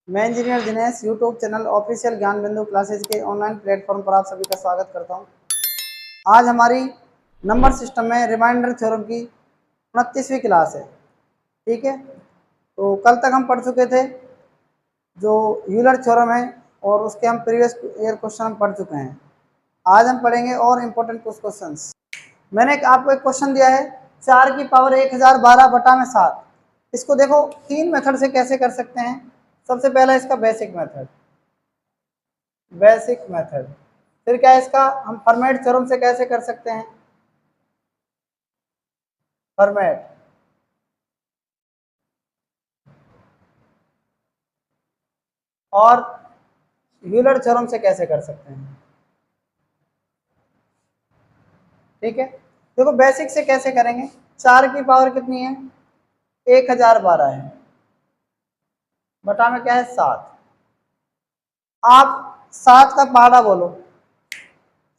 मैं engineer Dinesh YouTube channel official ज्ञान बिंदु क्लासेज के ऑनलाइन प्लेटफॉर्म पर आप सभी का स्वागत करता हूं। आज हमारी नंबर सिस्टम में रिमाइंडर थ्योरम की 29वीं क्लास है। ठीक है, तो कल तक हम पढ़ चुके थे जो यूलर थ्योरम है और उसके हम प्रीवियस ईयर क्वेश्चन हम पढ़ चुके हैं। आज हम पढ़ेंगे और इम्पोर्टेंट कुछ क्वेश्चंस। मैंने आपको एक क्वेश्चन दिया है 4 की पावर 1012 बटा में 7। इसको देखो 3 मेथड से कैसे कर सकते हैं। सबसे पहला इसका बेसिक मेथड, फिर क्या है इसका हम फॉर्मेट थ्योरम से कैसे कर सकते हैं, फॉर्मेट, और यूलर थ्योरम से कैसे कर सकते हैं। ठीक है, देखो बेसिक से कैसे करेंगे। 4 की पावर कितनी है, 1012 है, बटा में क्या है 7। आप 7 का पहाड़ा बोलो।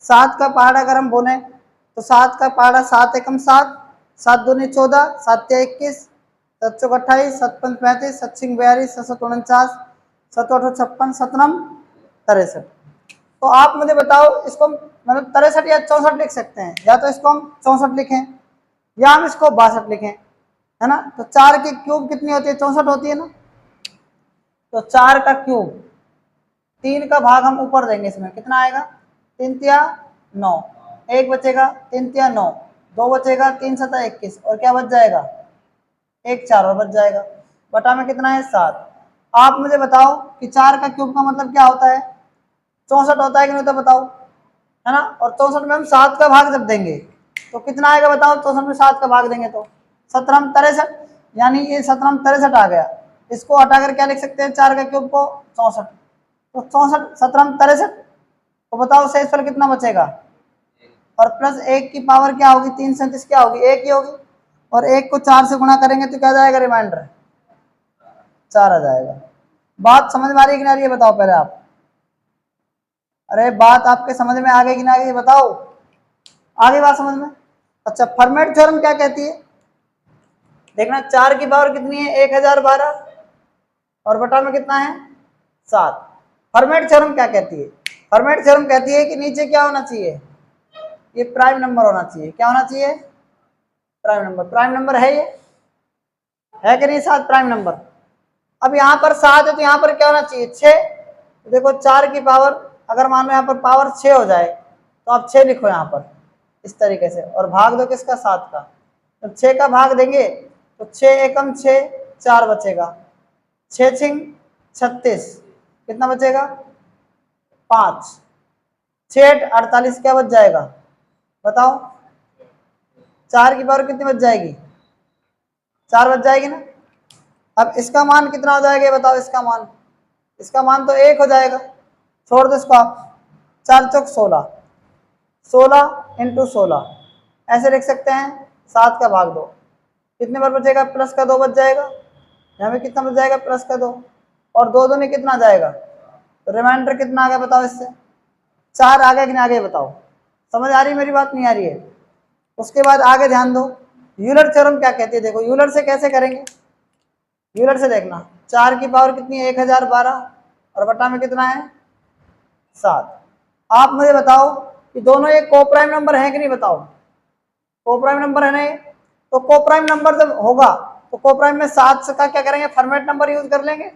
7 का पहाड़ा अगर हम बोले तो 7 का पहाड़ा 7 एकम 7, 7 दूनी 14, 7 तिया 21, 7 चौक 28, 7 पंच 35, 7 छिंग 42, 7 सत 49, 7 8 56, 7 9 63। तो आप मुझे बताओ इसको मतलब 63 या 64 लिख सकते हैं, या तो इसको हम 64 लिखें या हम इसको 62 लिखें, है ना। तो 4 की क्यूब कितनी होती है, 64 होती है ना। तो 4 का क्यूब 3 का भाग हम ऊपर देंगे, इसमें कितना आएगा 3 तिया 9, 1 बचेगा 3 तिया 9, 2 बचेगा 3 सता 21, और क्या बच जाएगा 1 4 और बच जाएगा, बटा में कितना है 7। आप मुझे बताओ कि 4 का क्यूब का मतलब क्या होता है, 64 होता है कि नहीं होता बताओ, है ना। और 64 में हम 7 का भाग जब देंगे तो कितना आएगा बताओ, 64 में 7 का भाग देंगे तो 17 63, यानी ये 17 63 आ गया। इसको हटाकर क्या लिख सकते हैं 4 का क्यूब को 64, तो 64 17 63, तो बताओ शेषफल कितना बचेगा, और प्लस 1 की पावर क्या होगी 337 क्या होगी 1 ही होगी, और 1 को 4 से गुणा करेंगे तो क्या जाएगा रिमाइंडर 4 आ जाएगा। बात समझ में आ रही है कि नहीं आ रही है बताओ पहले आप। अरे बात आपके समझ में आ गई कि ना आ गई बताओ, आ गई बात समझ में। अच्छा, फॉर्मेट थ्योरम क्या कहती है, देखना 4 की पावर कितनी है 1012 और बटा में कितना है 7। फॉर्मेट थ्योरम क्या कहती है, फॉर्मेट थ्योरम कहती है कि नीचे क्या होना चाहिए, ये प्राइम नंबर होना चाहिए। क्या होना चाहिए, प्राइम नंबर। प्राइम नंबर है ये, है कि नहीं 7 प्राइम नंबर। अब यहाँ पर 7 है तो यहाँ पर क्या होना चाहिए 6। तो देखो 4 की पावर अगर मान लो यहाँ पर पावर 6 हो जाए तो आप 6 लिखो यहाँ पर इस तरीके से, और भाग दो किसका 7 का। जब 6 का भाग देंगे तो 6 एकम 6 4 बचेगा, 6 छिंग 36 कितना बचेगा 5, 6 48 क्या बच जाएगा बताओ। 4 की पावर कितनी बच जाएगी 4 बच जाएगी ना। अब इसका मान कितना हो जाएगा बताओ, इसका मान तो 1 हो जाएगा, छोड़ दो इसको आप। 4 चौक 16, 16 इंटू 16 ऐसे लिख सकते हैं। 7 का भाग 2 कितने बार बचेगा प्लस का 2 बच जाएगा, यहाँ पे कितना बच जाएगा प्लस का 2, और 2 में कितना जाएगा, तो रिमाइंडर कितना आ गया बताओ इससे 4 आ गया कि नहीं आ गया बताओ। समझ आ रही है मेरी बात, नहीं आ रही है। उसके बाद आगे ध्यान दो, यूलर थ्योरम क्या कहती है, देखो यूलर से कैसे करेंगे। यूलर से देखना 4 की पावर कितनी है 1012 और बटा में कितना है 7। आप मुझे बताओ कि दोनों ये कोप्राइम नंबर है कि नहीं बताओ, कोप्राइम नंबर है नहीं। तो कोप्राइम नंबर जब होगा तो कोप्राइम में 7 का क्या करेंगे फॉर्मेट नंबर यूज कर लेंगे।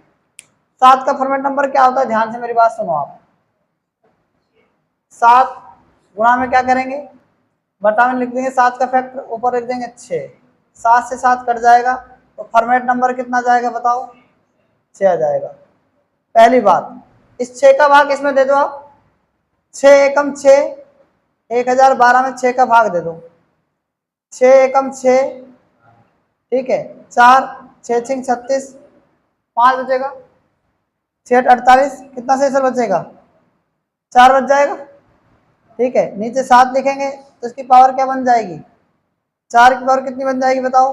7 का फॉर्मेट नंबर क्या होता है, ध्यान से मेरी बात सुनो आप। 7 गुणा में क्या करेंगे बटा में लिख देंगे 7 का फैक्टर, ऊपर लिख देंगे 6, 7 से 7 कट जाएगा तो फॉर्मेट नंबर कितना जाएगा बताओ 6 आ जाएगा। पहली बात, इस 6 का भाग इसमें दे दो आप, 6 एकम 6, 1012 में 6 का भाग दे दो, 6 एकम 6, ठीक है 4, 6 छिंग 36, 5 बचेगा, 6 48 कितना से सर बचेगा 4 बच जाएगा। ठीक है, नीचे 7 लिखेंगे तो इसकी पावर क्या बन जाएगी, 4 की पावर कितनी बन जाएगी बताओ,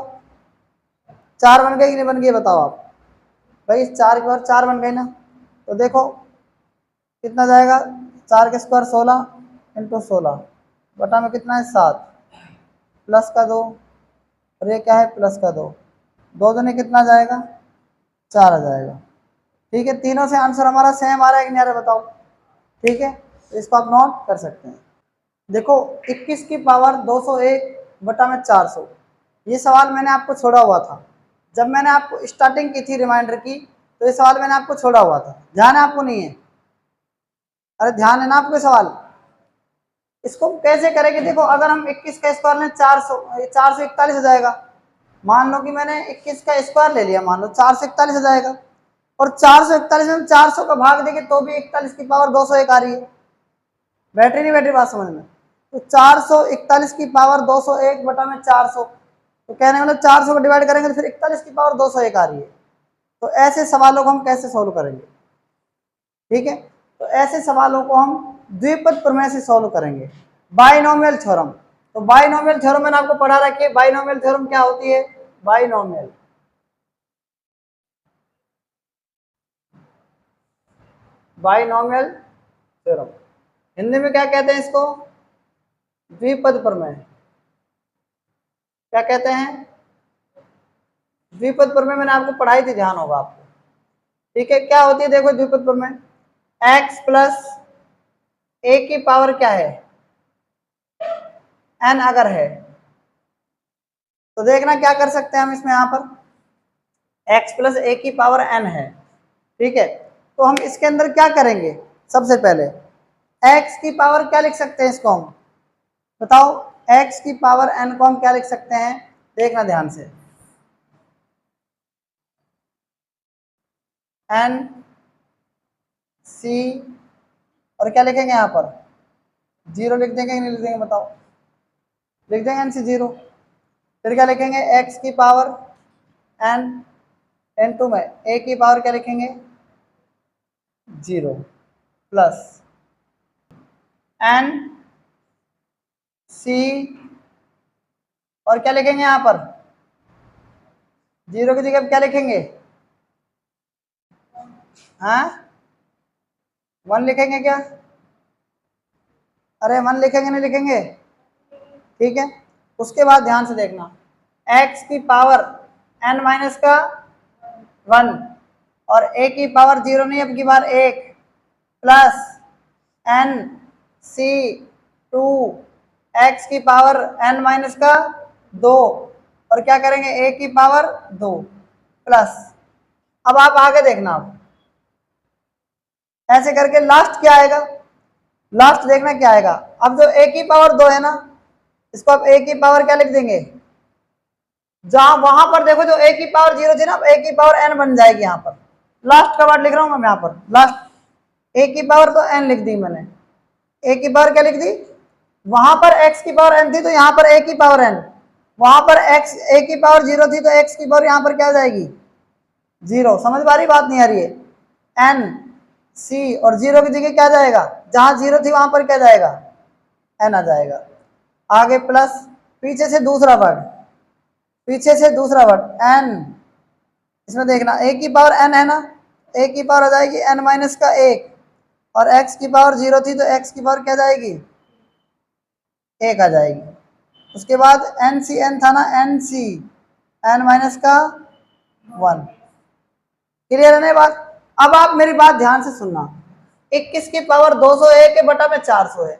4 बन गई कि नहीं बन गई बताओ आप। भाई 4 की पावर 4 बन गई ना, तो देखो कितना जाएगा 4 के स्क्वायर 16 इंटू 16 बटा में कितना है 7, प्लस का 2, और ये क्या है प्लस का 2, 2 दूनी कितना जाएगा 4 आ जाएगा। ठीक है, तीनों से आंसर हमारा सेम आ रहा है कि नहीं आ रहा बताओ। ठीक है, तो इसको आप नोट कर सकते हैं। देखो 21 की पावर 201 बटा में 400, ये सवाल मैंने आपको छोड़ा हुआ था जब मैंने आपको स्टार्टिंग की थी रिमाइंडर की, तो ये सवाल मैंने आपको छोड़ा हुआ था, ध्यान है आपको नहीं है? अरे ध्यान है ना आपको सवाल। इसको कैसे करेंगे, देखो अगर हम 21 का स्क्वायर लें 441 हो जाएगा। मान लो कि मैंने 21 का स्क्वायर ले लिया, मान लो 441 हो जाएगा, और 441 में हम 400 का भाग देंगे तो भी 41 की पावर 201 आ रही है। बैटरी नहीं बैटरी बात समझ में? तो 441 की पावर 201 बटा में 400, तो कहने मतलब 400 को डिवाइड करेंगे तो फिर 41 की पावर 201 आ रही है। तो ऐसे सवालों को हम कैसे सोल्व करेंगे? ठीक है, तो ऐसे सवालों को हम द्विपद प्रमेय से सोल्व करेंगे, बाइनोमियल थ्योरम। तो बाइनोमियल थ्योरम मैंने आपको पढ़ा रखी है। बाइनोमियल थ्योरम क्या होती है? बाइनोमियल बाइनोमियल थ्योरम हिंदी में क्या कहते हैं इसको? द्विपद प्रमेय। क्या कहते हैं? द्विपद प्रमेय मैंने आपको पढ़ाई थी, ध्यान होगा आपको। ठीक है, क्या होती है देखो द्विपद प्रमेय, x प्लस a की पावर क्या है? n अगर है तो देखना क्या कर सकते हैं हम इसमें, यहाँ पर x प्लस a की पावर n है। ठीक है, तो हम इसके अंदर क्या करेंगे? सबसे पहले x की पावर क्या लिख सकते हैं इसको हम बताओ? x की पावर n को हम क्या लिख सकते हैं? देखना ध्यान से, n c और क्या लिखेंगे यहाँ पर? 0 लिख देंगे कि नहीं लिख देंगे बताओ? लिख देंगे n c 0। फिर क्या लिखेंगे? x की पावर n, n2 में a की पावर क्या लिखेंगे? 0 प्लस n c और क्या लिखेंगे यहाँ पर? 0 की जगह क्या लिखेंगे? हाँ 1 लिखेंगे क्या? अरे 1 लिखेंगे नहीं लिखेंगे? ठीक है, उसके बाद ध्यान से देखना, x की पावर n माइनस का 1 और a की पावर 0 नहीं, अब की बार 1 प्लस n c 2 x की पावर n माइनस का 2 और क्या करेंगे? a की पावर 2 प्लस, अब आप आगे देखना, आप ऐसे करके लास्ट क्या आएगा? लास्ट देखना क्या आएगा? अब जो a की पावर 2 है ना, इसको आप a की पावर क्या लिख देंगे? जहां वहां पर देखो जो a की पावर 0 थी ना, अब a की पावर n बन जाएगी। यहाँ पर लास्ट का वर्ड लिख रहा हूं मैं, यहाँ पर लास्ट a की पावर तो n लिख दी मैंने, a की पावर क्या लिख दी? वहां पर x की पावर n थी तो यहाँ पर a की पावर n, वहां पर x a की पावर 0 थी तो x की पावर यहाँ पर क्या आ जाएगी? 0। समझ पा रही बात? नहीं आ रही है? n c और 0 की जगह क्या जाएगा? जहां 0 थी वहां पर क्या जाएगा? n आ जाएगा। आगे प्लस, पीछे से दूसरा वर्ड, पीछे से दूसरा वर्ड n, इसमें देखना a की पावर n है ना, a की पावर आ जाएगी n माइनस का 1 और x की पावर 0 थी तो x की पावर क्या जाएगी? 1 आ जाएगी। उसके बाद n c n था ना, n c n माइनस का 1। क्लियर है ना बात? अब आप मेरी बात ध्यान से सुनना, 21 की पावर 201 के बटा में 400 है,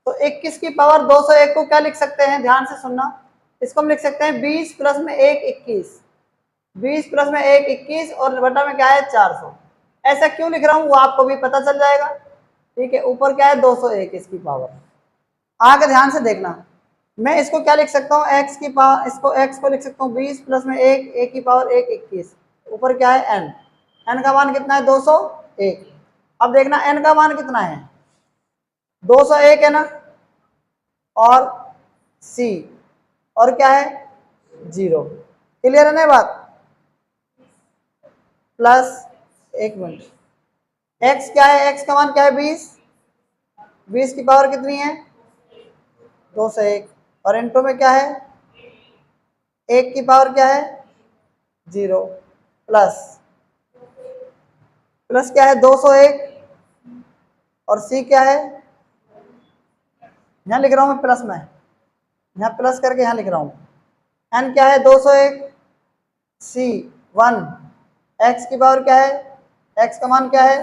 तो 21 की पावर 201 को क्या लिख सकते हैं? ध्यान से सुनना, इसको हम लिख सकते हैं 20 प्लस में 1 21, 20 प्लस में 1 21 और बटा में क्या है? 400। ऐसा क्यों लिख रहा हूं वो आपको भी पता चल जाएगा। ठीक है, ऊपर क्या है? 201 इसकी पावर। आगे ध्यान से देखना, मैं इसको क्या लिख सकता हूँ? x की पावर, इसको x को लिख सकता हूँ 20 प्लस में 1 a की पावर 1 21, ऊपर क्या है? n, n का मान कितना है? 201। अब देखना n का मान कितना है? 201 है ना, और c और क्या है? 0। क्लियर है ना बात? प्लस, एक मिनट, x क्या है? x का मान क्या है? 20, 20 की पावर कितनी है? 201 और इनटू में क्या है? 1 की पावर क्या है? 0 प्लस, प्लस क्या है? 201 और c क्या है? यहाँ लिख रहा हूं मैं प्लस में, यहाँ प्लस करके यहाँ लिख रहा हूं। n क्या है? 201, c 1, x की पावर क्या है? x का मान क्या है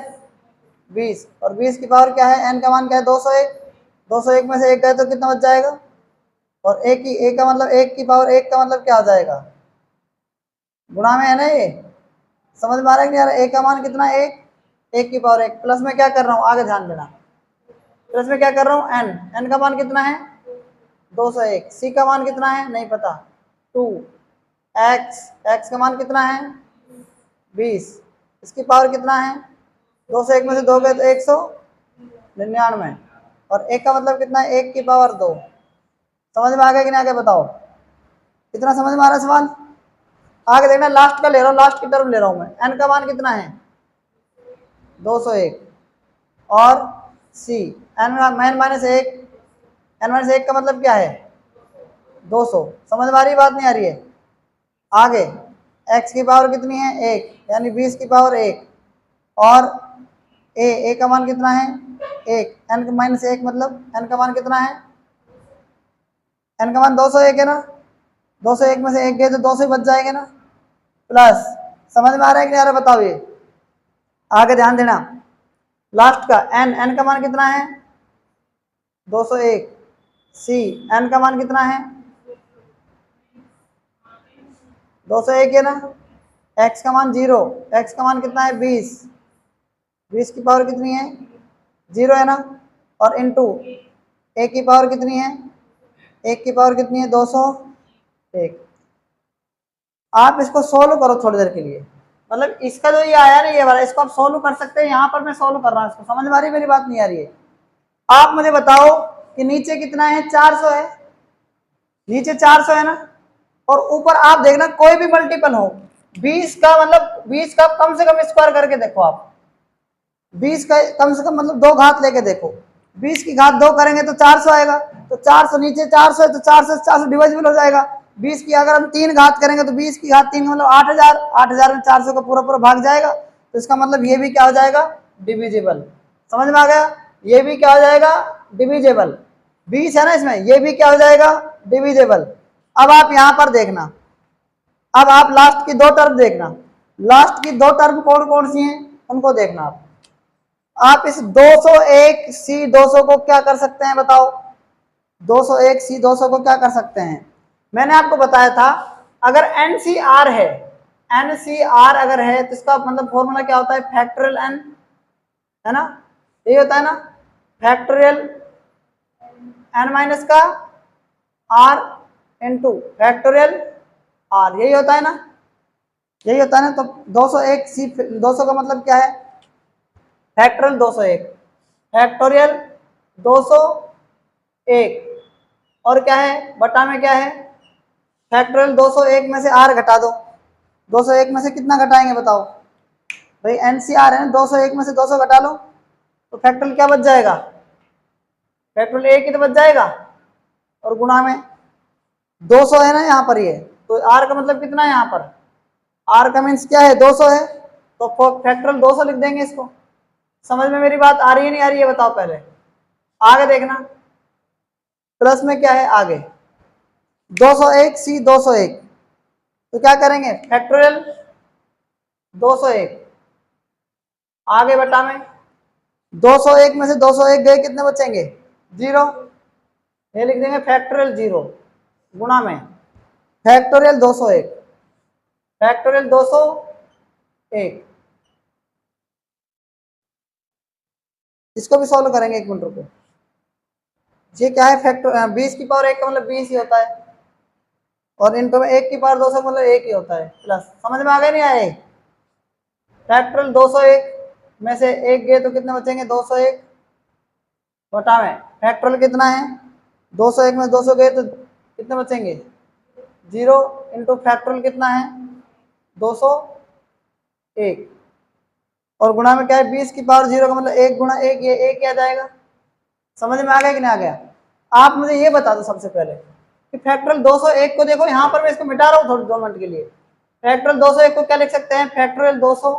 20 और 20 की पावर क्या है n का मान क्या है 201। 201 में से एक गए तो कितना बच जाएगा, और एक का मतलब 1 की पावर 1 का मतलब क्या हो जाएगा, गुणा में है ना ये, समझ में आ रहा है कि नहीं आ रहा। एक का मान कितना है 1 की पावर 1, प्लस में क्या कर रहा हूँ आगे ध्यान देना, प्लस में क्या कर रहा हूँ n का मान कितना है 201, c का मान कितना है नहीं पता 2, x का मान कितना है 20, इसकी पावर कितना है 201 में से 2 गए तो 199, और 1 का मतलब कितना है 1 की पावर 2। समझ में आ गया कि नहीं आ गया बताओ, कितना समझ में आ रहा है सवाल। आगे देखना, लास्ट का ले रहा हूँ, लास्ट की टर्म ले रहा हूँ मैं, n का मान कितना है 201 और c n minus 1, n minus 1 का मतलब क्या है 200। समझ में आ रही है बात नहीं आ रही है। आगे x की पावर कितनी है 1, यानी 20 की पावर 1, और a का मान कितना है 1, n माइनस 1 मतलब n का मान कितना है, n का मान 201 है ना, 201 में से 1 गए तो 200 ही बच जाएंगे ना, प्लस। समझ में आ रहा है कि नहीं आ रहा बताओ। ये आगे ध्यान देना, लास्ट का n का मान कितना है 201, c n का मान कितना है 201 है ना, x का मान 0, x का मान कितना है 20, 20 की पावर कितनी है 0 है ना, और इनटू a की पावर कितनी है, 1 की पावर कितनी है 201। आप इसको सोल्व करो थोड़ी देर के लिए, मतलब इसका जो ये आया ना ये वाला, इसको आप सोल्व कर सकते हैं, यहाँ पर मैं सोल्व कर रहा हूँ इसको। समझ में आ रही है मेरी बात नहीं आ रही है। आप मुझे बताओ कि नीचे कितना है 400 है, नीचे 400 है ना, और ऊपर आप देखना कोई भी मल्टीपल हो 20 का, मतलब 20 का कम से कम स्क्वायर करके देखो आप, 20 का कम से कम मतलब 2 घात लेके देखो, 20 की घात 2 करेंगे तो 400 आएगा, तो 400 नीचे 400 है तो 400 से 400 डिविजिबल हो जाएगा। 20 की अगर हम 3 घात करेंगे तो 20 की घात 3 मतलब 8000, 8000 में 400 का पूरा पूरा भाग जाएगा, तो इसका मतलब ये भी क्या हो जाएगा डिविजिबल। समझ में आ गया, ये भी क्या हो जाएगा डिविजिबल, 20 है ना इसमें, ये भी क्या हो जाएगा डिविजिबल। अब आप यहां पर देखना, अब आप लास्ट की 2 टर्म देखना, लास्ट की 2 टर्म कौन कौन सी हैं उनको देखना आप इस 201 C 200 को क्या कर सकते हैं बताओ, 201 C 200 को क्या कर सकते हैं। मैंने आपको बताया था अगर NCR है, NCR अगर है तो इसका मतलब फॉर्मूला क्या होता है फैक्टोरियल n, है ना, यही होता है ना, फैक्टोरियल n माइनस का r इंटू फैक्टोरियल r, यही होता है ना, यही होता है ना। तो 201 C 200 का मतलब क्या है फैक्टोरियल 201, फैक्टोरियल 201, और क्या है बटा में क्या है फैक्टोरियल 201 में से r घटा दो, 201 में से कितना घटाएंगे बताओ भाई, NCR है ना, 201 में से 200 घटा लो तो फैक्टोरियल क्या बच जाएगा, फैक्टोरियल 1 ही तो बच जाएगा, और गुणा में 200 है ना यहाँ पर, ये तो r का मतलब कितना है यहाँ पर, r का मीन्स क्या है 200 है, तो फैक्टोरियल 200 लिख देंगे इसको। समझ में मेरी बात आ रही है नहीं आ रही है बताओ पहले। आगे देखना, प्लस में क्या है आगे 201 C 201, तो क्या करेंगे फैक्टोरियल 201, आगे बटा में 201 में से 201 गए कितने बचेंगे 0, ये लिख देंगे फैक्टोरियल 0, गुणा में फैक्टोरियल 201, फैक्टोरियल 201। इसको भी सॉल्व करेंगे, 1 मिनट रुको। ये क्या है फैक्टर 20 की पावर 1 का मतलब 20 ही होता है, और इनको में 1 की पावर 200 मतलब 1 ही होता है प्लस। समझ में आ गया नहीं आए, फैक्टोरियल 201 में से 1 गए तो कितने बचेंगे 201, बटा में फैक्टोरियल कितना है 201 में 200 गए तो कितने बचेंगे 0, इंटू फैक्टोरियल कितना है 201, और गुणा में क्या है 20 की पावर 0 का मतलब 1 गुणा 1, ये 1 क्या जाएगा। समझ में आ गया कि नहीं आ गया। आप मुझे ये बता दो सबसे पहले कि फैक्टोरियल 201 को देखो, यहाँ पर मैं इसको मिटा रहा हूँ थोड़ी 2 मिनट के लिए। फैक्टोरियल 201 को क्या लिख सकते हैं फैक्टोरियल 200,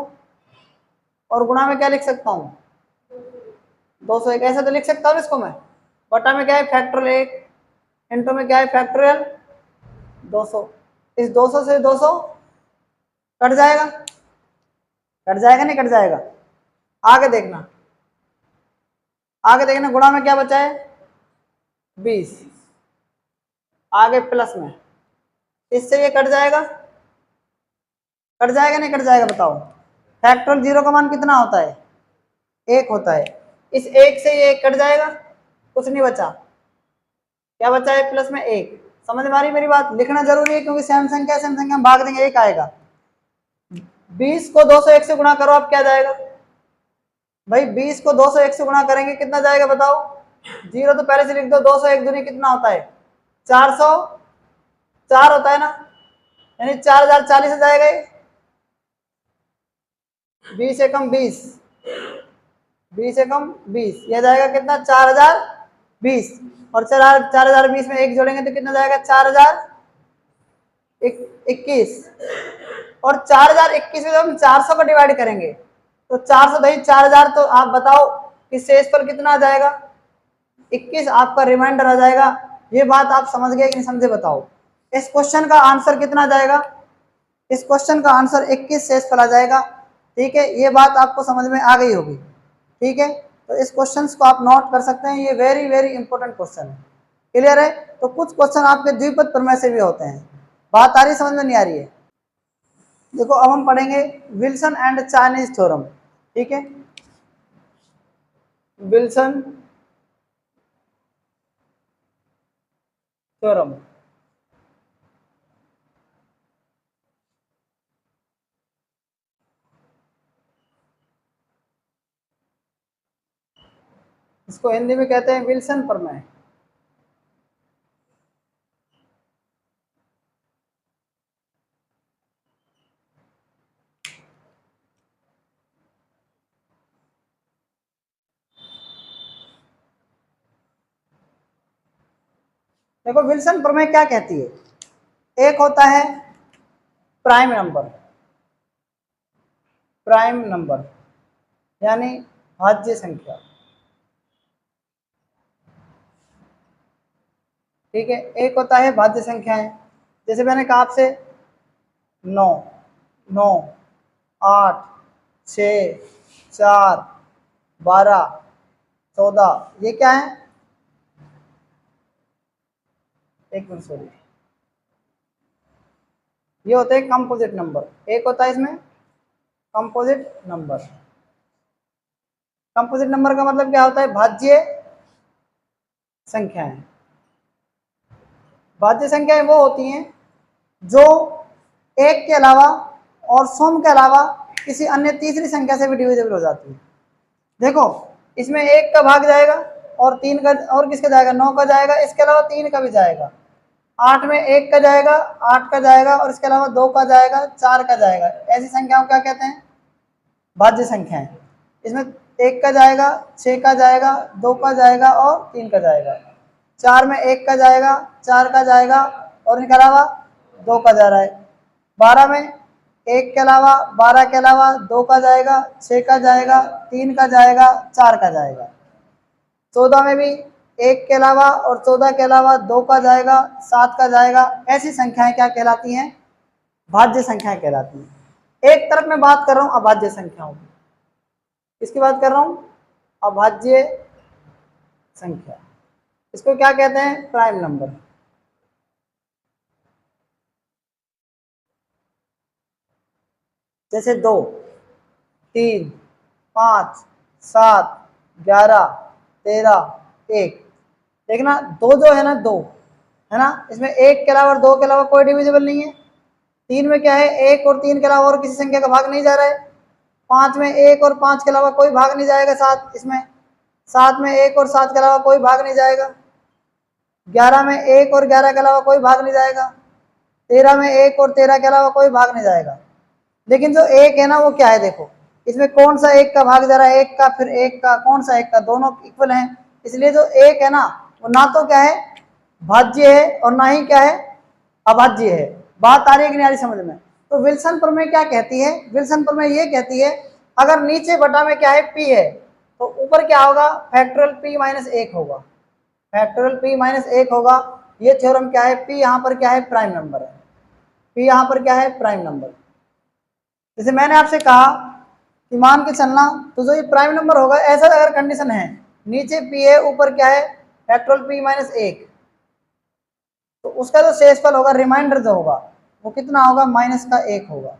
और गुणा में क्या लिख सकता हूँ 201, ऐसे तो लिख सकता हूँ इसको मैं, बटा में क्या है फैक्टोरियल 1, इंटू में क्या है फैक्टोरियल 200, इस 200 से 200 कट जाएगा, कट जाएगा नहीं कट जाएगा। आगे देखना, आगे देखना, गुणा में क्या बचा है 20, आगे प्लस में, इससे ये कट जाएगा, कट जाएगा नहीं कट जाएगा बताओ। फैक्टोरियल 0 का मान कितना होता है 1 होता है, इस 1 से ये 1 कट जाएगा, कुछ नहीं बचा, क्या बचा है प्लस में 1। समझ में आ रही मेरी बात, लिखना जरूरी है क्योंकि सेम संख्या सेम संख्या भाग देंगे 1 आएगा। 20 को 201 से गुणा करो, अब क्या जाएगा भाई, 20 को 201 से गुणा करेंगे कितना जाएगा बताओ, 0 तो पहले से लिख दो, 201 दूनी कितना होता है 404 होता है ना, यानी 4040 हो जाएगा ये, 20 एकम 20, 20 एकम 20, यह जाएगा कितना 4020, और 4020 में 1 जोड़ेंगे तो कितना जाएगा 4021, और 4021 में जब हम 400 को डिवाइड करेंगे तो 400 दही 4000, तो आप बताओ कि शेष पर कितना आ जाएगा 21, आपका रिमाइंडर आ जाएगा। ये बात आप समझ गए कि नहीं समझे बताओ। इस क्वेश्चन का आंसर कितना जाएगा, इस क्वेश्चन का आंसर 21 शेष पर आ जाएगा। ठीक है, ये बात आपको समझ में आ गई होगी। ठीक है, तो इस क्वेश्चन को आप नोट कर सकते हैं, ये वेरी वेरी इंपॉर्टेंट क्वेश्चन है। क्लियर है, तो कुछ क्वेश्चन आपके द्विपद प्रमेय से भी होते हैं। बात आ रही समझ में नहीं आ रही है। देखो अब हम पढ़ेंगे विल्सन एंड चाइनीज थ्योरम। ठीक है, विल्सन थ्योरम, इसको हिंदी में कहते हैं विल्सन प्रमेय। देखो विल्सन प्रमेय क्या कहती है, एक होता है प्राइम नंबर, प्राइम नंबर यानी भाज्य संख्या। ठीक है, एक होता है भाज्य संख्याएं, जैसे मैंने कहा आपसे 9, 9, 8, 6, 4, 12, 14, ये क्या है, एक मिनट सॉरी, ये होते हैं कंपोजिट नंबर। एक होता है इसमें कंपोजिट नंबर। कंपोजिट नंबर का मतलब क्या होता है, भाज्य संख्याएं। भाज्य संख्याएं वो होती हैं जो एक के अलावा और सम के अलावा किसी अन्य तीसरी संख्या से भी डिविजिबल हो जाती है। देखो इसमें 1 का भाग जाएगा और 3 का, और किसका जाएगा 9 का जाएगा, इसके अलावा 3 का भी जाएगा। 8 में 1 का जाएगा, 8 का जाएगा, और इसके अलावा 2 का जाएगा, 4 का जाएगा। ऐसी संख्याओं क्या कहते हैं, भाज्य संख्याएं। इसमें 1 का जाएगा, 6 का जाएगा, 2 का जाएगा और 3 का जाएगा। 4 में 1 का जाएगा, 4 का जाएगा, और इनके अलावा 2 का जा रहा है। 12 में 1 के अलावा, 12 के अलावा 2 का जाएगा, 6 का जाएगा, 3 का जाएगा, 4 का जाएगा। 14 में भी 1 के अलावा और 14 के अलावा 2 का जाएगा, 7 का जाएगा। ऐसी संख्याएं क्या कहलाती हैं, भाज्य संख्याएं कहलाती हैं। एक तरफ मैं बात कर रहा हूं अभाज्य संख्याओं की, किसकी बात कर रहा हूं, अभाज्य संख्या। इसको क्या कहते हैं, प्राइम नंबर। जैसे 2, 3, 5, 7, 11, 13, 1। देखना 2 जो है ना, 2 है ना, इसमें 1 के अलावा और 2 के अलावा कोई डिविजिबल नहीं है। 3 में क्या है, 1 और 3 के अलावा और किसी संख्या का भाग नहीं जा रहा है। 5 में 1 और 5 के अलावा कोई भाग नहीं जाएगा। 7 इसमें, 7 में 1 और 7 के अलावा कोई भाग नहीं जाएगा। 11 में 1 और 11 के अलावा कोई भाग नहीं जाएगा। 13 में 1 और 13 के अलावा कोई भाग नहीं जाएगा। लेकिन जो 1 है ना वो क्या है, देखो इसमें कौन सा 1 का भाग जा रहा है, 1 का, फिर 1 का, कौन सा 1 का, दोनों इक्वल हैं। इसलिए जो 1 है ना वो ना तो क्या है भाज्य है और ना ही क्या है अभाज्य है। बात आ रही है कि नहीं आ रही समझ में। तो विल्सन प्रमेय क्या कहती है, विल्सन प्रमेय ये कहती है अगर नीचे बटा में क्या है p है तो ऊपर क्या होगा, फैक्टोरियल p माइनस 1 होगा, फैक्टोरियल p माइनस 1 होगा। ये थ्योरम क्या है, p यहाँ पर क्या है, प्राइम नंबर है। p यहाँ पर क्या है, प्राइम नंबर। जैसे मैंने आपसे कहा कि मान के चलना तो जो ये प्राइम नंबर होगा, ऐसा अगर कंडीशन है, नीचे पी है ऊपर क्या है फैक्टोरियल पी माइनस 1, तो उसका जो शेषफल होगा रिमाइंडर जो होगा वो कितना होगा -1 होगा।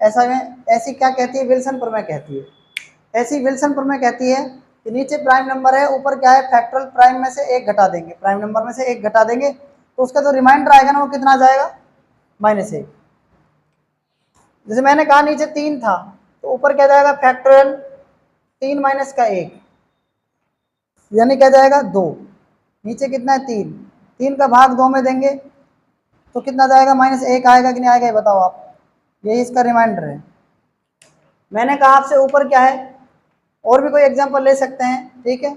ऐसा में ऐसी क्या कहती है विल्सन प्रमेय कहती है, ऐसी विल्सन प्रमेय कहती है कि नीचे प्राइम नंबर है ऊपर क्या है फैक्टोरियल प्राइम में से 1 घटा देंगे, प्राइम नंबर में से 1 घटा देंगे तो उसका जो रिमाइंडर आएगा ना वो कितना आ जाएगा -1। जैसे मैंने कहा नीचे 3 था तो ऊपर क्या जाएगा फैक्टोरियल 3 माइनस का 1 यानी क्या जाएगा 2, नीचे कितना है 3, 3 का भाग 2 में देंगे तो कितना जाएगा -1 आएगा कि नहीं आएगा ये बताओ आप, यही इसका रिमाइंडर है। मैंने कहा आपसे ऊपर क्या है, और भी कोई एग्जांपल ले सकते हैं, ठीक है,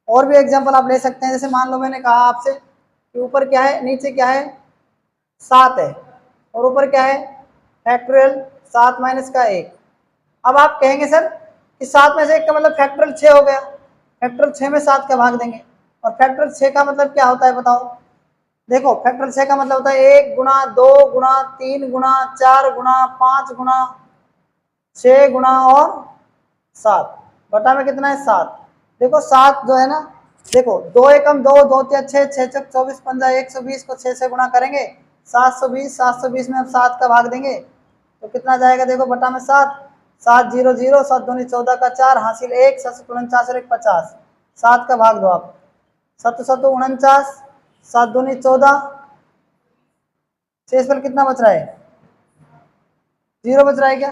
और भी एग्जांपल आप ले सकते हैं। जैसे मान लो मैंने कहा आपसे कि ऊपर क्या है नीचे क्या है 7 है और ऊपर क्या है फैक्टोरियल 7 माइनस का 1। अब आप कहेंगे सर कि 7 में से 1 का मतलब फैक्टोरियल 6 हो गया, फैक्टोरियल 6 में 7 का भाग देंगे, और फैक्टोरियल 6 का मतलब क्या होता है बताओ। देखो फैक्टोरियल 6 का मतलब होता है 1 गुणा 2 गुणा 3 गुणा 4 गुणा 5 गुणा 6 गुणा और 7 बटा में कितना है 7। देखो 7 जो है ना, देखो 2 एकम 2 2 तिया 6 6 चक 24 पंजा 120 को 6 से गुणा करेंगे 720, 720 में अब 7 का भाग देंगे तो कितना जाएगा, देखो बटा में 7, 7 0 0 7 दूनी 14 का 4 हासिल 1 7 49 और 1 50, 7 का भाग दो आप, 7 7 49, 7 दूनी 14, शेष पर कितना बच रहा है 0 बच रहा है क्या।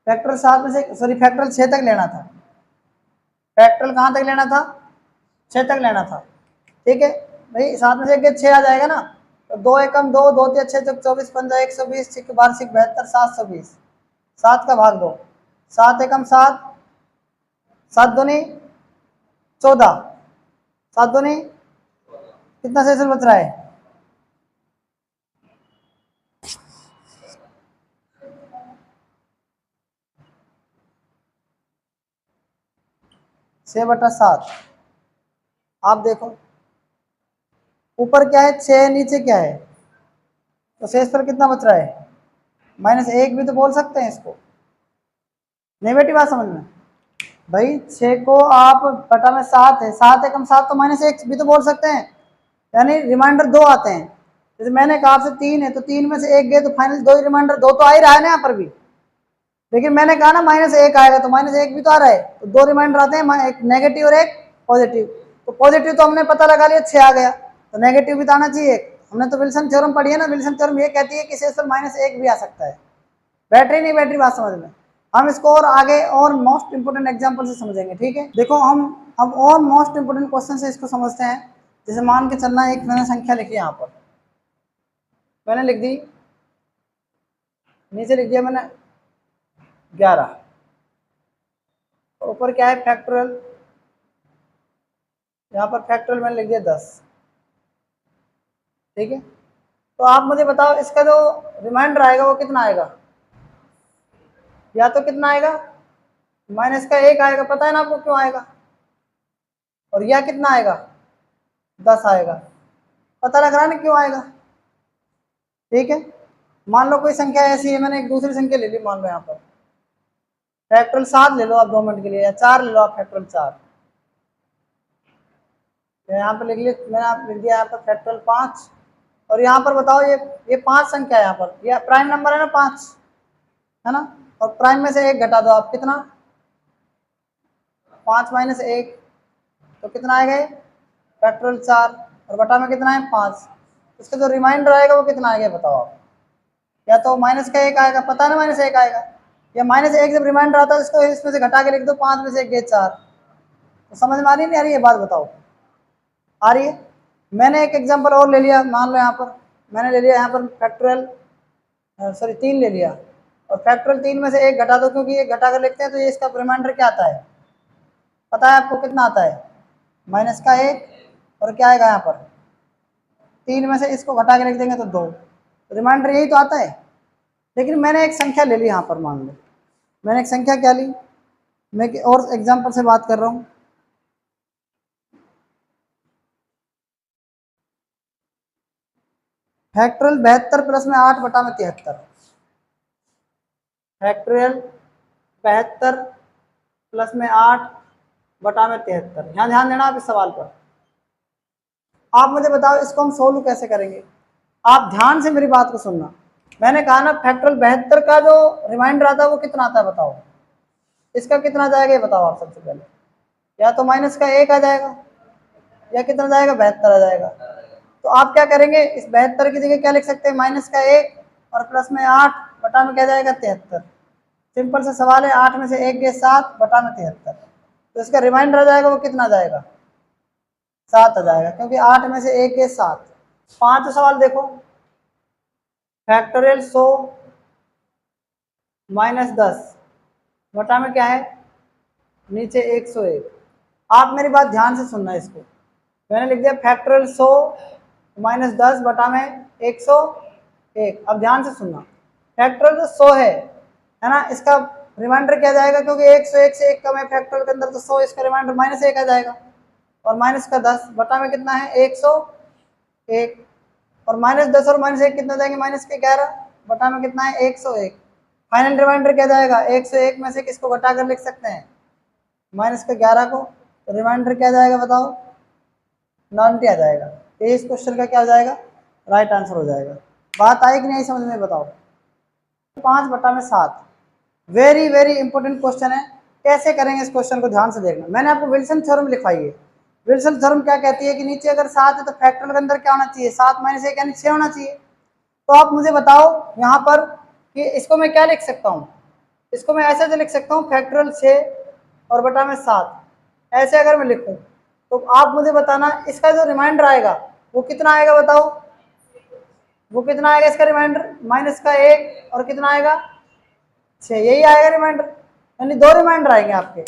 फैक्टोरियल 7 में से सॉरी फैक्टोरियल 6 तक लेना था, फैक्टोरियल कहाँ तक लेना था 6 तक लेना था, ठीक है भाई 7 में से 6 आ जाएगा ना, तो 2 एकम 2 2 तिया 6 चक 24 पंजा 120 6 12 72 720, 7 का भाग दो, 7 एकम 7, 7 दूनी 14, 7 दूनी कितना सेशन बच रहा है 6/7। आप देखो ऊपर क्या है 6 नीचे क्या है, तो शेष पर कितना बच रहा है -1 भी तो बोल सकते हैं इसको, नहीं बेटी बात समझ में भाई 6 को आप बटा में 7 है, 7 एकम 7 तो -1 भी तो बोल सकते हैं, यानी रिमाइंडर 2 आते हैं। जैसे मैंने कहा आपसे 3 है तो 3 में से 1 गए तो फाइनल 2 ही रिमाइंडर 2 तो आ ही रहा है ना यहाँ पर भी, लेकिन मैंने कहा ना -1 आएगा तो -1 भी तो आ रहा है, तो 2 रिमाइंडर आते हैं, एक नेगेटिव और एक पॉजिटिव, तो पॉजिटिव तो हमने पता लगा लिया 6 आ गया, तो नेगेटिव भी तो आना चाहिए। हमने तो विल्सन थ्योरम पढ़ी है ना, विल्सन थ्योरम ये कहती है कि शेष पर -1 भी आ सकता है। बैटरी नहीं बैटरी बात समझ में, हम इसको और आगे और मोस्ट इंपोर्टेंट एग्जांपल से समझेंगे, ठीक है। देखो हम अब और मोस्ट इंपोर्टेंट क्वेश्चन से इसको समझते हैं। जैसे मान के चलना एक मैंने संख्या लिखी यहाँ पर, मैंने लिख दी, नीचे लिख दिया मैंने 11, ऊपर क्या है फैक्टोरियल, यहाँ पर फैक्टोरियल मैंने लिख दिया 10, ठीक है। तो आप मुझे बताओ इसका जो रिमाइंडर आएगा वो कितना आएगा, या तो कितना आएगा -1 आएगा, पता है ना आपको क्यों आएगा, और या कितना आएगा 10 आएगा, पता लग रहा है ना क्यों आएगा, ठीक है। मान लो कोई संख्या ऐसी है, मैंने एक दूसरी संख्या ले ली, मान लो यहाँ पर फैक्टोरियल 7 ले लो आप 2 मिनट के लिए, या 4 ले लो आप फैक्टोरियल 4, यहाँ पर लिख लिया मैंने, आप लिख दिया यहाँ पर फैक्टोरियल 5, और यहाँ पर बताओ ये 5 संख्या है, यहाँ पर ये प्राइम नंबर है ना 5 है ना, और प्राइम में से 1 घटा दो आप, कितना 5 - 1 तो कितना आएगा ये फैक्टोरियल 4, और बटा में कितना है 5, इसका जो रिमाइंडर आएगा वो कितना आएगा बताओ आप, या तो -1 आएगा, पता है ना -1 आएगा, या -1 जब रिमाइंडर आता है इसको इसमें से घटा के लिख दो, 5 में से 1 गए 4, तो समझ में आ रही नहीं आ रही ये बात बताओ, आ रही है। मैंने एक एग्जांपल और ले लिया, मान लो यहाँ पर मैंने ले लिया यहाँ पर फैक्टोरियल सॉरी 3 ले लिया, और फैक्टोरियल 3 में से 1 घटा दो, क्योंकि ये घटा कर लिखते हैं तो ये इसका रिमाइंडर क्या आता है पता है आपको, कितना आता है -1, और क्या आएगा यहाँ पर 3 में से इसको घटा के लिख देंगे तो 2, रिमाइंडर यही तो आता है। लेकिन मैंने एक संख्या ले ली यहाँ पर, मान लो मैंने एक संख्या क्या ली, मैं और एग्जाम्पल से बात कर रहा हूँ, फैक्टोरियल 72 प्लस में 8 बटा में 73, फैक्टोरियल 72 प्लस में 8 बटा में 73। यहाँ ध्यान देना आप इस सवाल पर। आप मुझे बताओ इसको हम सोल्व कैसे करेंगे। आप ध्यान से मेरी बात को सुनना। मैंने कहा ना फैक्टोरियल 72 का जो रिमाइंडर आता है वो कितना आता है बताओ। इसका कितना जाएगा ये बताओ आप सबसे पहले। या तो माइनस का 1 आ जाएगा या कितना जाएगा 72 आ जाएगा। तो आप क्या करेंगे, इस 72 की जगह क्या लिख सकते हैं, माइनस का 1 और प्लस में 8 बटा में क्या जाएगा 73। सिंपल सा सवाल है, 8 में से 1 गए 7 बटा में 73। तो इसका रिमाइंडर आ जाएगा वो कितना जाएगा 7 आ जाएगा, क्योंकि 8 में से 1 गए 7। 5 सवाल देखो, फैक्टोरियल 100 माइनस 10 बटा में क्या है नीचे 101। आप मेरी बात ध्यान से सुनना इसको। मैंने लिख दिया फैक्टोरियल 100 माइनस 10 बटा में 101। अब ध्यान से सुनना, फैक्टोरियल जो 100 है ना, इसका रिमाइंडर क्या जाएगा, क्योंकि 101 से 1 कम है फैक्टोरियल के अंदर, तो 100 इसका रिमाइंडर माइनस 1 आ जाएगा। और माइनस का 10 बटा में कितना है 101। और माइनस 10 और माइनस 1 कितना जाएंगे, माइनस के 11 बटा में कितना है 101। फाइनल रिमाइंडर क्या जाएगा, 101 में से किसको घटा कर लिख सकते हैं माइनस के 11 को। तो रिमाइंडर क्या जाएगा बताओ 90 आ जाएगा। ये इस क्वेश्चन का क्या हो जाएगा राइट आंसर हो जाएगा। बात आई कि नहीं समझ में बताओ। 5 बटा में 7 वेरी वेरी इंपॉर्टेंट क्वेश्चन है। कैसे करेंगे इस क्वेश्चन को ध्यान से देखना। मैंने आपको विल्सन थ्योरम लिखवाई है। विल्सन थ्योरम क्या कहती है कि नीचे अगर 7 है तो फैक्टोरियल के अंदर क्या होना चाहिए 7 माइनस 1 यानी 6 होना चाहिए। तो आप मुझे बताओ यहाँ पर कि इसको मैं क्या लिख सकता हूँ। इसको मैं ऐसे लिख सकता हूँ फैक्टोरियल 6 और बटा में 7, ऐसे अगर मैं लिखूँ तो आप मुझे बताना इसका जो रिमाइंडर आएगा वो कितना आएगा बताओ। वो कितना आएगा इसका रिमाइंडर, माइनस का 1 और कितना आएगा 6, यही आएगा रिमाइंडर। यानी 2 रिमाइंडर आएंगे आपके।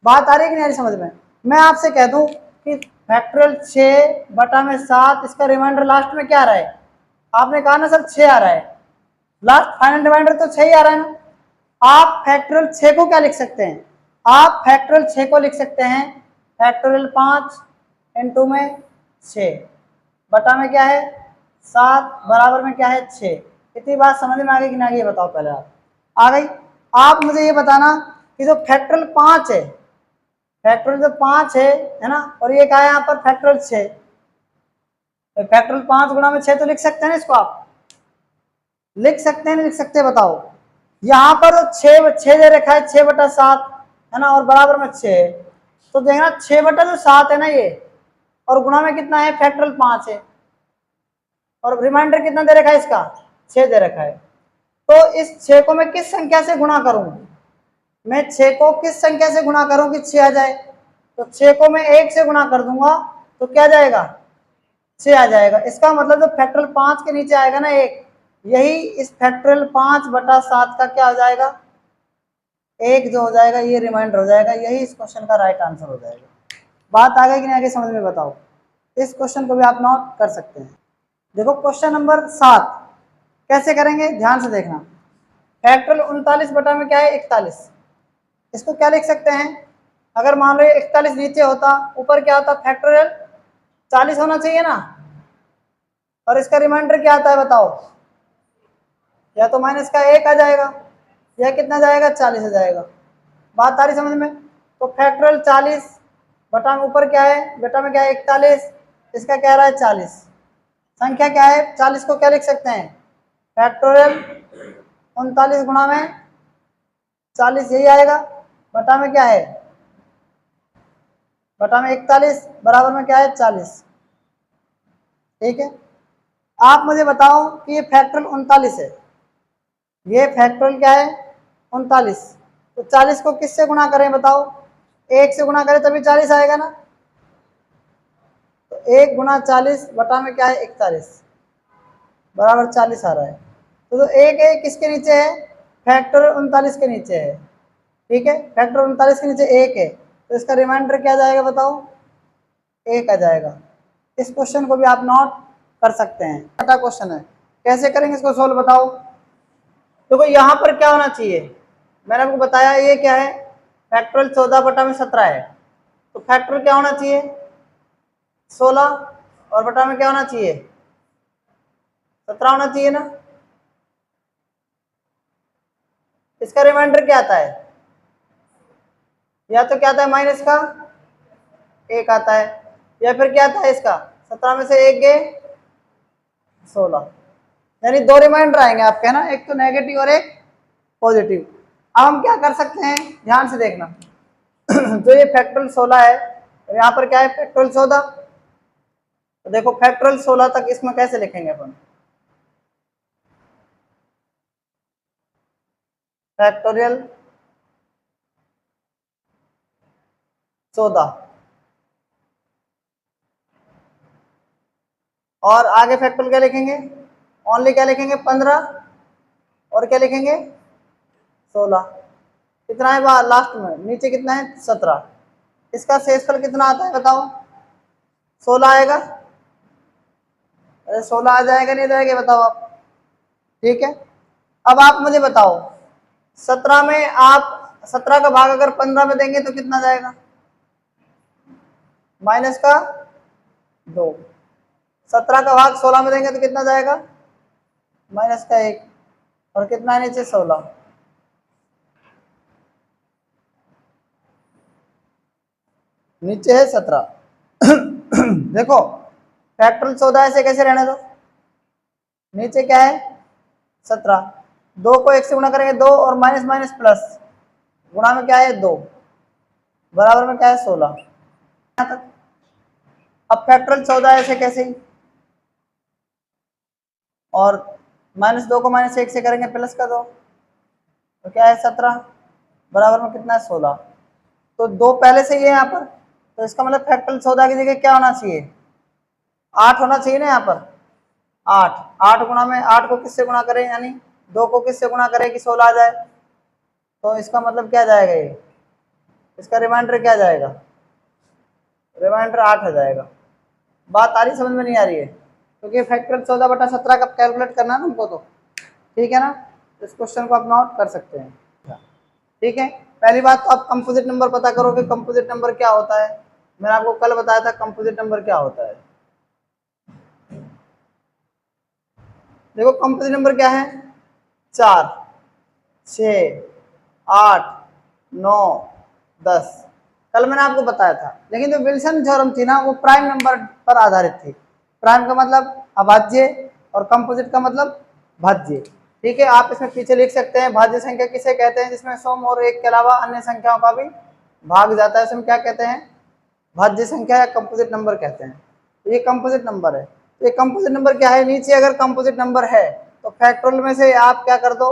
बात आ रही है कि नहीं आ रही समझ में। मैं आपसे कह दूं कि फैक्टोरियल 6 बटा में 7 इसका रिमाइंडर लास्ट में क्या आ रहा है, आपने कहा ना सर 6 आ रहा है, लास्ट फाइनल रिमाइंडर तो 6 ही आ रहा है ना। आप फैक्टोरियल 6 को क्या लिख सकते हैं, आप फैक्टोरियल 6 को लिख सकते हैं फैक्टोरियल 5 इंटू में 6 बटा में क्या है 7 बराबर में क्या है 6। इतनी बात समझ में आ गई कि ना, ये बताओ पहले आप आ गई। आप मुझे ये बताना कि जो फैक्टोरियल 5 है, फैक्टोरियल जो 5 है ना, और ये क्या है यहाँ पर फैक्टोरियल 6, तो फैक्टोरियल 5 गुणा में 6 तो लिख सकते हैं ना, इसको आप लिख सकते हैं नहीं लिख सकते बताओ। यहाँ पर 6 दे रखा है 6 बटा 7 है ना, और बराबर में 6, तो देखना 6 बटा जो 7 है ना ये, और गुणा में कितना है फैक्टोरियल 5 है, और रिमाइंडर कितना दे रखा है इसका 6 दे रखा है। तो इस 6 को मैं किस संख्या से गुणा करूं, मैं 6 को किस संख्या से गुणा करूं कि 6 आ जाए। तो 6 को मैं 1 से गुणा कर दूंगा तो क्या जाएगा 6 आ जाएगा। इसका मतलब जो फैक्टोरियल 5 के नीचे आएगा ना 1, यही इस फैक्टोरियल 5 बटा 7 का क्या हो जाएगा 1 जो हो जाएगा, ये रिमाइंडर हो जाएगा, यही इस क्वेश्चन का राइट आंसर हो जाएगा। बात आ गई कि नहीं आगे समझ में बताओ। इस क्वेश्चन को भी आप नोट कर सकते हैं। देखो क्वेश्चन नंबर 7 कैसे करेंगे ध्यान से देखना। फैक्टोरियल 39 बटा में क्या है 41, इसको क्या लिख सकते हैं, अगर मान लो 41 नीचे होता ऊपर क्या होता फैक्टोरियल 40 होना चाहिए ना, और इसका रिमाइंडर क्या आता है बताओ, या तो माइनस का 1 आ जाएगा या कितना जाएगा 40 आ जाएगा। बात आ रही समझ में। तो फैक्टोरियल 40 बटा में ऊपर क्या है बेटा में क्या है 41, इसका क्या रहा है 40, संख्या क्या है 40 को क्या लिख सकते हैं फैक्टोरियल 39 गुणा में 40 यही आएगा, बटा में क्या है बटा में 41 बराबर में क्या है 40। ठीक है, आप मुझे बताओ कि ये फैक्टोरियल 39 है, ये फैक्टोरियल क्या है 39, तो 40 को किससे गुणा करें बताओ, 1 से गुणा करें तभी 40 आएगा ना। तो 1 गुणा 40 बटा में क्या है 41 बराबर 40 आ रहा है। तो जो 1 किसके नीचे है फैक्टोरियल 39 के नीचे है। ठीक है, फैक्टोरियल 39 के नीचे 1 है, तो इसका रिमाइंडर क्या जाएगा बताओ 1 आ जाएगा। इस क्वेश्चन को भी आप नोट कर सकते हैं, छोटा क्वेश्चन है। कैसे करेंगे इसको सोल्व बताओ। देखो यहाँ पर क्या होना चाहिए, मैंने आपको बताया ये क्या है फैक्टोरियल 14 बटा में 17 है, तो फैक्टोरियल क्या होना चाहिए 16 और बटा में क्या होना चाहिए 17 होना चाहिए ना। इसका रिमाइंडर क्या आता है? या तो क्या आता है माइनस का 1 आता है, या फिर क्या आता है इसका 17 में से 1 गए 16, यानी दो रिमाइंडर आएंगे आपके, है ना, एक तो नेगेटिव और एक पॉजिटिव। अब हम क्या कर सकते हैं, ध्यान से देखना। जो ये फैक्टोरियल 16 है, यहाँ पर क्या है फैक्टोरियल 14, तो देखो फैक्टोरियल 16 तक इसमें कैसे लिखेंगे अपन, फैक्टोरियल 14 और आगे फैक्टोरियल क्या लिखेंगे, ओनली क्या लिखेंगे 15 और क्या लिखेंगे 16। कितना है बाहर लास्ट में, नीचे कितना है 17। इसका शेषफल कितना आता है बताओ, 16 आएगा। अरे 16 आ जाएगा नहीं जाएगा बताओ आप, ठीक है। अब आप मुझे बताओ 17 में आप 17 का भाग अगर 15 में देंगे तो कितना जाएगा, माइनस का 2। 17 का भाग 16 में देंगे तो कितना जाएगा, माइनस का 1, और कितना है नीचे 16। नीचे है 17। देखो फैक्टोरियल 14 ऐसे कैसे रहने दो, नीचे क्या है 17, 2 को 1 से गुणा करेंगे 2 और माइनस माइनस प्लस, गुणा में क्या है 2, बराबर में क्या है 16। यहाँ तक। अब फैक्टोरियल 14 ऐसे कैसे ही, और -2 को -1 से करेंगे प्लस का 2, तो क्या है 17, बराबर में कितना है 16। तो 2 पहले से ही है यहाँ पर, तो इसका मतलब फैक्टोरियल 14 की जगह क्या होना चाहिए, 8 होना चाहिए ना यहाँ पर। 8 8 गुणा में 8 को किससे गुणा करें, यानी 2 को किससे गुणा करें कि 16 आ जाए, तो इसका मतलब क्या जाएगा, ये इसका रिमाइंडर क्या जाएगा, रिमाइंडर 8 आ जाएगा। बात आ रही समझ में नहीं आ रही है, क्योंकि फैक्टोरियल 14/17 का कैलकुलेट करना है हमको, तो ठीक है ना। इस क्वेश्चन को आप नोट कर सकते हैं, ठीक है। पहली बात तो आप कंपोजिट नंबर पता करो कि कंपोजिट नंबर क्या होता है। मैंने आपको कल बताया था कंपोजिट नंबर क्या होता है। देखो कंपोजिट नंबर क्या है, 4 6 8 9 10। कल मैंने आपको बताया था, लेकिन जो विल्सन थ्योरम थी ना वो प्राइम नंबर पर आधारित थी। प्राइम का मतलब अभाज्य और कंपोजिट का मतलब भाज्य, ठीक है। आप इसमें पीछे लिख सकते हैं भाज्य संख्या किसे कहते हैं, जिसमें सम और 1 के अलावा अन्य संख्याओं का भी भाग जाता है, इसमें क्या कहते हैं, भाज्य संख्या या कंपोजिट नंबर कहते हैं। तो ये कंपोजिट नंबर है। तो ये कंपोजिट नंबर क्या है, नीचे अगर कंपोजिट नंबर है तो फैक्टोरियल में से आप क्या कर दो,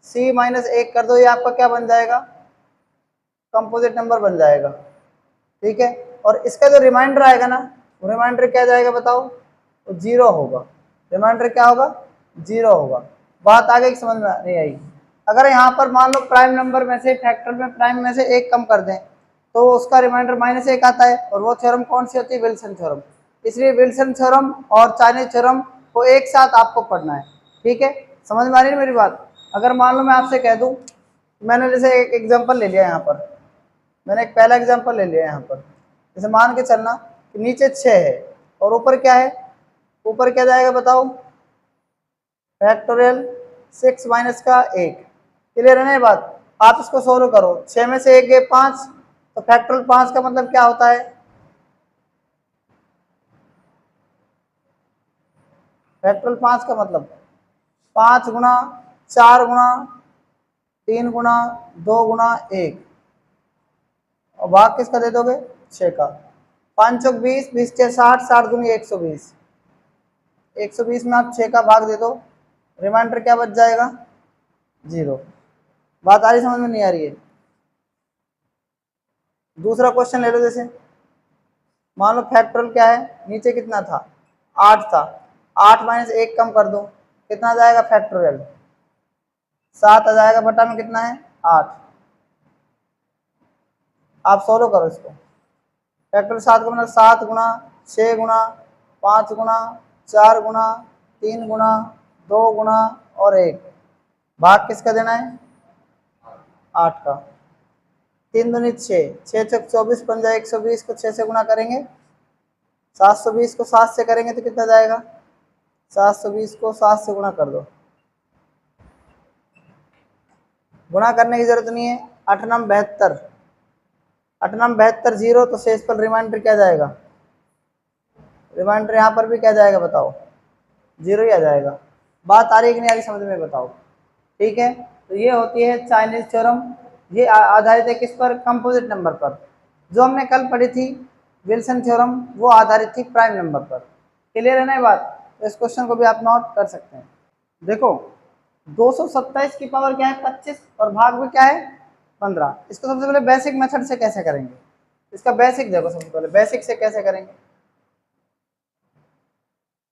c-1 कर दो, ये आपका क्या बन जाएगा, कंपोजिट नंबर बन जाएगा, ठीक है। और इसका जो रिमाइंडर आएगा ना, वो रिमाइंडर क्या जाएगा बताओ, तो 0 होगा। रिमाइंडर क्या होगा, 0 होगा। बात आगे की समझ में नहीं आई। अगर यहाँ पर मान लो प्राइम नंबर में से फैक्टर में प्राइम में से 1 कम कर दें तो उसका रिमाइंडर -1 आता है, और वो थ्योरम कौन सी होती है, विल्सन थ्योरम। इसलिए विल्सन थ्योरम और चाइनीज थ्योरम को एक साथ आपको पढ़ना है, ठीक है। समझ में आ रही है मेरी बात। अगर मान लो मैं आपसे कह दूं, मैंने जैसे एक एग्जांपल ले लिया यहाँ पर, मैंने एक पहला एग्जांपल ले लिया यहाँ पर, जैसे मान के चलना कि नीचे 6 है और ऊपर क्या है, ऊपर क्या जाएगा बताओ, फैक्टोरियल 6 माइनस का 1। क्लियर है ना ये बात। आप इसको सोल्व करो, 6 में से 1 गए 5, तो फैक्टोरियल 5 का मतलब क्या होता है, फैक्टोरियल 5 का मतलब 5 गुना 4 गुना 3 गुना 2 गुना 1, और भाग किसका दे दोगे, 6 का। 5 चौक 20, 20 6 60, 60 दूनी 120, 120 में आप 6 का भाग दे दो, रिमाइंडर क्या बच जाएगा, 0। बात आ रही समझ में नहीं आ रही है। दूसरा क्वेश्चन ले लो, जैसे मान लो फैक्टोरियल क्या है, नीचे कितना था 8 था, 8 - 1 कम कर दो, कितना जाएगा फैक्टोरियल, 7 आ जाएगा, बटा में कितना है 8। आप सोल्व करो इसको, फैक्टोरियल 7 का मतलब 7 गुना 6 गुना 5 गुना 4 गुना 3 गुना 2 गुना और 1, भाग किसका देना है, 8 का। 3 दूनी 6, 6 चौक 24 बन जाए 120 को 6 से गुना करेंगे, 720 को 7 से करेंगे तो कितना जाएगा, 720 को 7 से गुणा कर दो, गुणा करने की जरूरत नहीं है। 8 9 72, 8 9 72 0, तो शेष पर रिमाइंडर क्या जाएगा, रिमाइंडर यहाँ पर भी क्या जाएगा बताओ, 0 ही आ जाएगा। बात आ रही है कि नहीं आ रही समझ में बताओ। ठीक है, तो ये होती है चाइनीज थ्योरम। ये आधारित है किस पर, कंपोजिट नंबर पर। जो हमने कल पढ़ी थी विल्सन थ्योरम, वो आधारित थी प्राइम नंबर पर। क्लियर है ना ये बात। तो इस क्वेश्चन को भी आप नोट कर सकते हैं। देखो 227 की पावर क्या है 25, और भाग में क्या है 15। इसको सबसे पहले बेसिक मेथड से कैसे करेंगे, इसका बेसिक देखो। सबसे पहले बेसिक से कैसे करेंगे,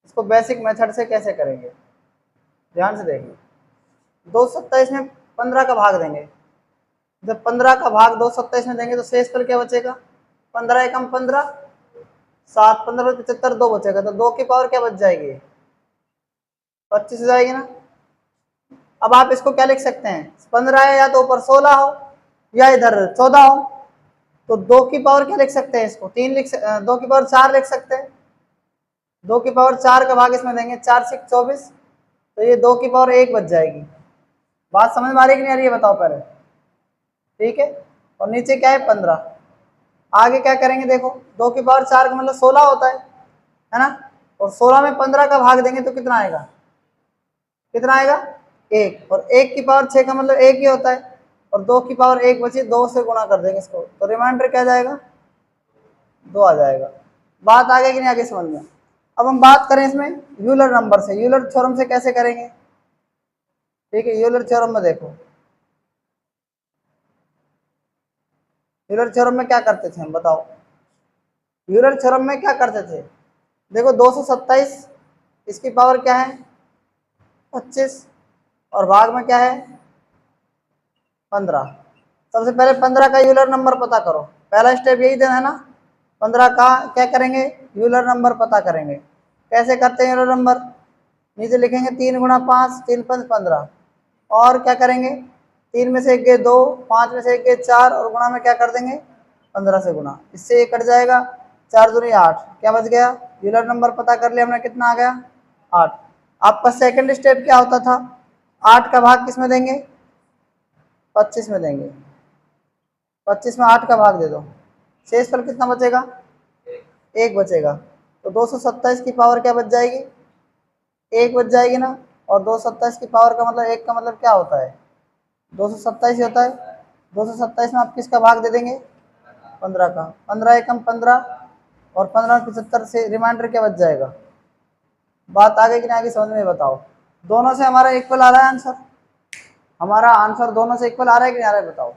इसको बेसिक मेथड से कैसे करेंगे, ध्यान से देखिए। 227 में 15 का भाग देंगे। जब 15 का भाग 227 में देंगे तो शेष पर क्या बचेगा, 15 एकम 15, 7 15 75, 2 बचेगा। तो 2 की पावर क्या बच जाएगी, 25 हो जाएगी ना। अब आप इसको क्या लिख सकते हैं, 15 है या तो ऊपर 16 हो या इधर 14 हो, तो 2 की पावर क्या लिख सकते हैं, इसको 3 2 की पावर 4 लिख सकते हैं। 2 की पावर 4 का भाग इसमें देंगे, 4 6 24, तो ये 2 की पावर 1 बच जाएगी। बात समझ में आ रही कि नहीं आ रही है बताओ पहले। ठीक है, और नीचे क्या है 15। आगे क्या करेंगे देखो, 2 की पावर 4 का मतलब 16 होता है ना, और 16 में 15 का भाग देंगे तो कितना आएगा, कितना आएगा 1, और 1 की पावर 6 का मतलब 1 ही होता है, और 2 की पावर 1 बची, 2 से गुणा कर देंगे इसको, तो रिमाइंडर क्या जाएगा 2 आ जाएगा। बात आगे कि नहीं आगे समझ में। अब हम बात करें इसमें यूलर नंबर से, यूलर थ्योरम से कैसे करेंगे। ठीक है, यूलर थ्योरम में देखो, यूलर थ्योरम में क्या करते थे हम बताओ। यूलर थ्योरम में क्या करते थे, देखो 227, इसकी पावर क्या है 25, और भाग में क्या है 15। सबसे पहले 15 का यूलर नंबर पता करो, पहला स्टेप यही देना है ना। 15 का क्या करेंगे, यूलर नंबर पता करेंगे। कैसे करते हैं यूलर नंबर, नीचे लिखेंगे 3 गुणा 5, 3 5 15, और क्या करेंगे 3 में से 1 गए 2, 5 में से 1 गए 4, और गुणा में क्या कर देंगे 15 से गुणा, इससे ये कट जाएगा, 4 दूनी 8, क्या बच गया, यूलर नंबर पता कर लिया हमने, कितना आ गया 8। आपका सेकंड स्टेप क्या होता था, 8 का भाग किस में देंगे 25 में देंगे, 25 में 8 का भाग दे दो, शेष पर कितना बचेगा 1 बचेगा। तो 227 की पावर क्या बच जाएगी 1 बच जाएगी ना। और 227 की पावर का मतलब 1 का मतलब क्या होता है 227 ही होता है। 227 में आप किसका भाग दे देंगे 15 का, 15 एकम 15, और 15 75 से रिमाइंडर क्या बच जाएगा। बात आगे कि नहीं आगे समझ में बताओ। दोनों से हमारा इक्वल आ रहा है आंसर, हमारा आंसर दोनों से इक्वल आ रहा है कि नहीं आ रहा है बताओ।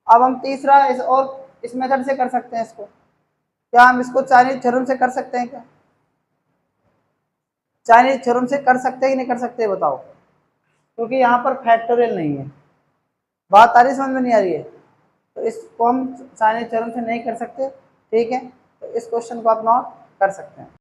अब हम तीसरा इस मेथड से कर सकते हैं इसको, क्या हम इसको चाइनीज थ्योरम से कर सकते हैं क्या, चाइनीज थ्योरम से कर सकते हैं कि नहीं कर सकते बताओ, क्योंकि यहाँ पर फैक्टोरियल नहीं है। बात आ रही समझ में नहीं आ रही है, तो इसको हम चाइनीज थ्योरम से नहीं कर सकते। ठीक है, तो इस क्वेश्चन को आप नोट कर सकते हैं।